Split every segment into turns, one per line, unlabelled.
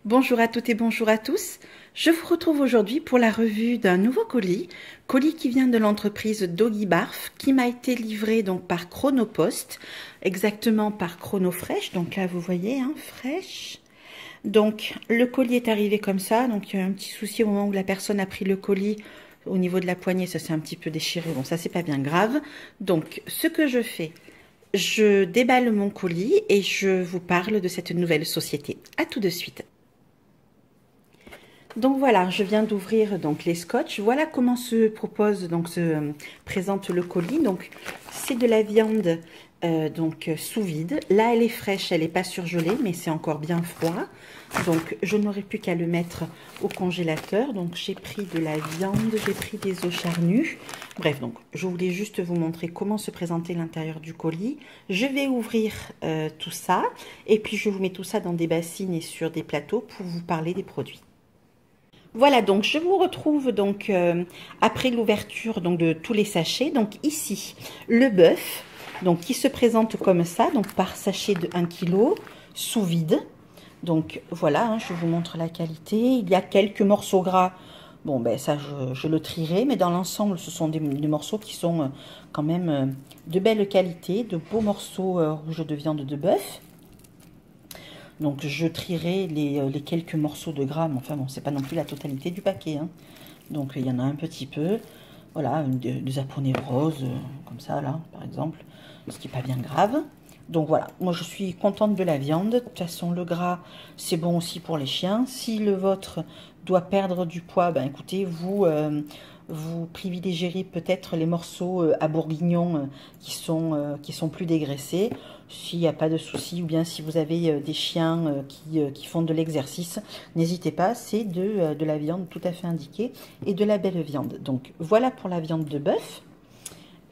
Bonjour à toutes et bonjour à tous. Je vous retrouve aujourd'hui pour la revue d'un nouveau colis qui vient de l'entreprise Doggy Barf, qui m'a été livré donc par Chronopost, exactement par Chronofresh. Donc là vous voyez, hein, fraîche. Donc le colis est arrivé comme ça. Donc il y a eu un petit souci au moment où la personne a pris le colis. Au niveau de la poignée, ça s'est un petit peu déchiré. Bon, ça c'est pas bien grave. Donc ce que je fais, je déballe mon colis et je vous parle de cette nouvelle société. À tout de suite. Donc voilà, je viens d'ouvrir donc les scotch. Voilà comment se présente le colis. Donc c'est de la viande sous vide. Là elle est fraîche, elle n'est pas surgelée, mais c'est encore bien froid. Donc je n'aurai plus qu'à le mettre au congélateur. Donc j'ai pris de la viande, j'ai pris des os charnus. Bref, donc je voulais juste vous montrer comment se présenter l'intérieur du colis. Je vais ouvrir tout ça et puis je vous mets tout ça dans des bassines et sur des plateaux pour vous parler des produits. Voilà, donc je vous retrouve donc après l'ouverture donc de tous les sachets. Donc ici, le bœuf, donc qui se présente comme ça, donc par sachet de 1 kg, sous vide. Donc voilà, hein, je vous montre la qualité. Il y a quelques morceaux gras. Bon, ben ça, je le trierai, mais dans l'ensemble, ce sont des morceaux qui sont quand même de belle qualité, de beaux morceaux rouges de viande de bœuf. Donc je trierai les quelques morceaux de gras, mais enfin bon, c'est pas non plus la totalité du paquet. Hein. Donc il y en a un petit peu. Voilà, des aponés roses, comme ça là, par exemple, ce qui n'est pas bien grave. Donc voilà, moi je suis contente de la viande. De toute façon, le gras, c'est bon aussi pour les chiens. Si le vôtre doit perdre du poids, ben écoutez, vous privilégierez peut-être les morceaux à bourguignon qui sont plus dégraissés. S'il n'y a pas de souci, ou bien si vous avez des chiens qui font de l'exercice, n'hésitez pas, c'est de la viande tout à fait indiquée et de la belle viande. Donc voilà pour la viande de bœuf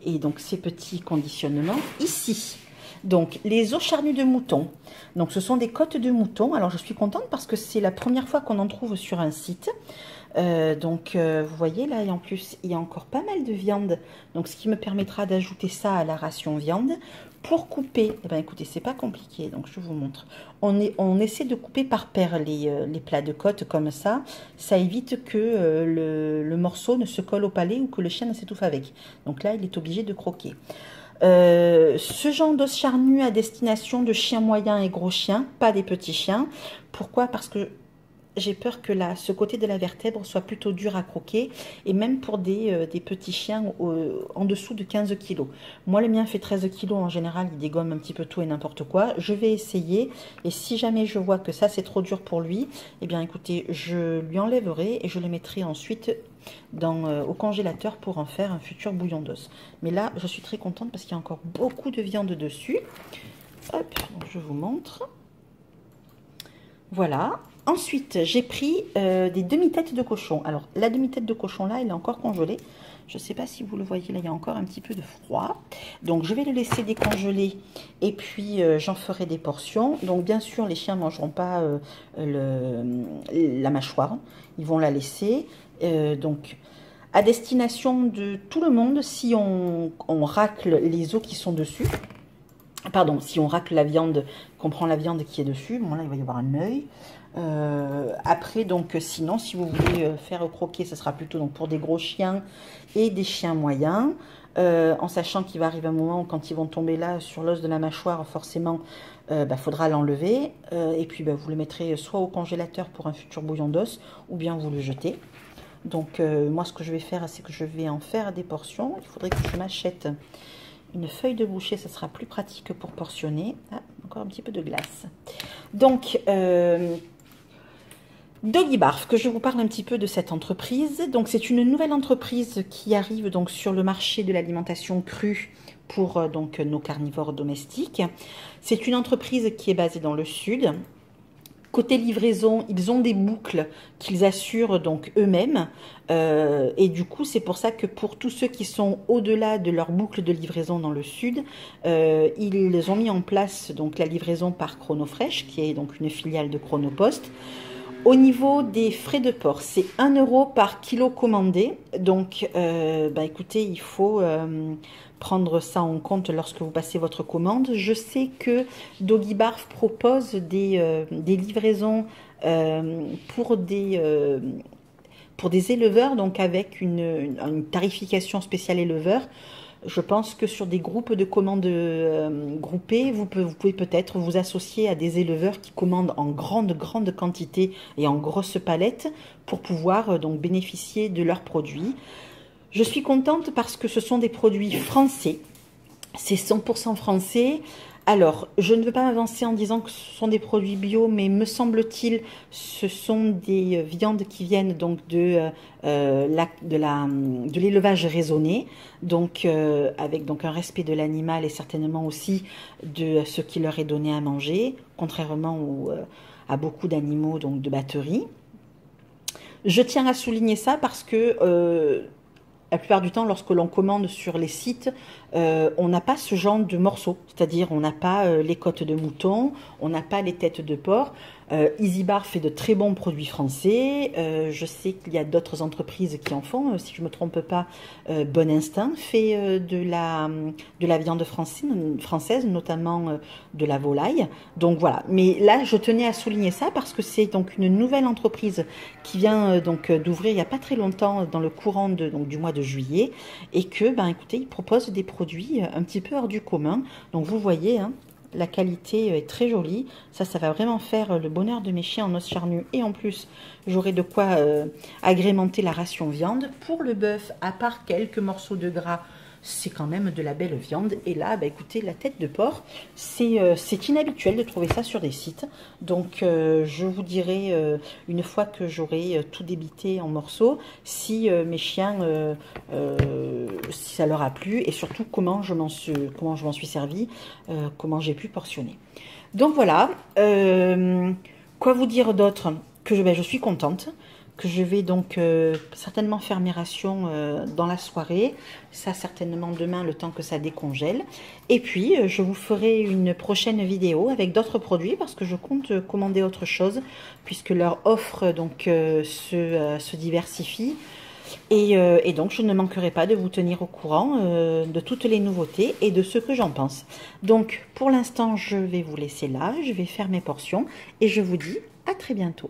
et donc ces petits conditionnements ici. Donc les os charnus de mouton, donc ce sont des côtes de mouton. Alors je suis contente parce que c'est la première fois qu'on en trouve sur un site. Vous voyez là, et en plus il y a encore pas mal de viande, donc ce qui me permettra d'ajouter ça à la ration viande. Pour couper, eh ben écoutez, c'est pas compliqué, donc je vous montre. On essaie de couper par paire les plats de côte comme ça évite que le morceau ne se colle au palais ou que le chien ne s'étouffe avec. Donc là il est obligé de croquer. Ce genre d'os charnu à destination de chiens moyens et gros chiens, pas des petits chiens. Pourquoi? Parce que j'ai peur que ce côté de la vertèbre soit plutôt dur à croquer, et même pour des petits chiens en dessous de 15 kg. Moi, le mien fait 13 kg en général, il dégomme un petit peu tout et n'importe quoi. Je vais essayer, et si jamais je vois que ça c'est trop dur pour lui, eh bien écoutez, je lui enlèverai et je le mettrai ensuite au congélateur pour en faire un futur bouillon d'os. Mais là, je suis très contente parce qu'il y a encore beaucoup de viande dessus. Hop, donc je vous montre. Voilà. Ensuite, j'ai pris des demi-têtes de cochon. Alors, la demi-tête de cochon, là, elle est encore congelée. Je ne sais pas si vous le voyez, là, il y a encore un petit peu de froid. Donc, je vais le laisser décongeler et puis j'en ferai des portions. Donc, bien sûr, les chiens ne mangeront pas la mâchoire. Ils vont la laisser. Donc, à destination de tout le monde, si on racle les os qui sont dessus, pardon, si on racle la viande, qu'on prend la viande qui est dessus, bon là il va y avoir un œil. Après donc sinon si vous voulez faire croquer, ce sera plutôt donc pour des gros chiens et des chiens moyens, en sachant qu'il va arriver un moment où quand ils vont tomber là sur l'os de la mâchoire, forcément faudra l'enlever et puis vous le mettrez soit au congélateur pour un futur bouillon d'os ou bien vous le jetez. Donc moi ce que je vais faire, c'est que je vais en faire des portions. Il faudrait que je m'achète une feuille de boucher, ça sera plus pratique pour portionner. Ah, encore un petit peu de glace. Donc, Doggy Barf, que je vous parle un petit peu de cette entreprise. Donc, c'est une nouvelle entreprise qui arrive donc sur le marché de l'alimentation crue pour donc nos carnivores domestiques. C'est une entreprise qui est basée dans le sud. Côté livraison, ils ont des boucles qu'ils assurent donc eux-mêmes. Et du coup, c'est pour ça que pour tous ceux qui sont au-delà de leur boucle de livraison dans le sud, ils ont mis en place donc la livraison par Chronofresh, qui est donc une filiale de Chronopost. Au niveau des frais de port, c'est 1 euro par kilo commandé. Donc, écoutez, il faut prendre ça en compte lorsque vous passez votre commande. Je sais que Doggy Barf propose des livraisons pour des éleveurs, donc avec une tarification spéciale éleveur. Je pense que sur des groupes de commandes groupés, vous pouvez peut-être vous associer à des éleveurs qui commandent en grande quantité et en grosses palettes pour pouvoir donc bénéficier de leurs produits. Je suis contente parce que ce sont des produits français. C'est 100% français. Alors, je ne veux pas m'avancer en disant que ce sont des produits bio, mais me semble-t-il, ce sont des viandes qui viennent donc de l'élevage raisonné, donc avec donc un respect de l'animal et certainement aussi de ce qui leur est donné à manger, contrairement à beaucoup d'animaux donc de batterie. Je tiens à souligner ça parce que la plupart du temps, lorsque l'on commande sur les sites, on n'a pas ce genre de morceaux. C'est-à-dire, on n'a pas les côtes de mouton, on n'a pas les têtes de porc. Easy Bar fait de très bons produits français. Je sais qu'il y a d'autres entreprises qui en font. Si je ne me trompe pas, Bon Instinct fait de la viande française, notamment de la volaille. Donc voilà. Mais là, je tenais à souligner ça parce que c'est donc une nouvelle entreprise qui vient donc d'ouvrir il n'y a pas très longtemps dans le courant du mois de juillet et que, écoutez, ils proposent des produits un petit peu hors du commun. Donc vous voyez, hein, la qualité est très jolie. Ça va vraiment faire le bonheur de mes chiens en os charnus. Et en plus, j'aurai de quoi agrémenter la ration viande. Pour le bœuf, à part quelques morceaux de gras, c'est quand même de la belle viande. Et là, écoutez, la tête de porc, c'est inhabituel de trouver ça sur des sites. Donc, je vous dirai, une fois que j'aurai tout débité en morceaux, si mes chiens, si ça leur a plu, et surtout comment je m'en suis servi, comment j'ai pu portionner. Donc voilà, quoi vous dire d'autre? Que je suis contente, que je vais donc certainement faire mes rations dans la soirée, ça certainement demain le temps que ça décongèle. Et puis je vous ferai une prochaine vidéo avec d'autres produits parce que je compte commander autre chose puisque leur offre donc se diversifie. Et donc, je ne manquerai pas de vous tenir au courant de toutes les nouveautés et de ce que j'en pense. Donc, pour l'instant, je vais vous laisser là, je vais faire mes portions et je vous dis à très bientôt.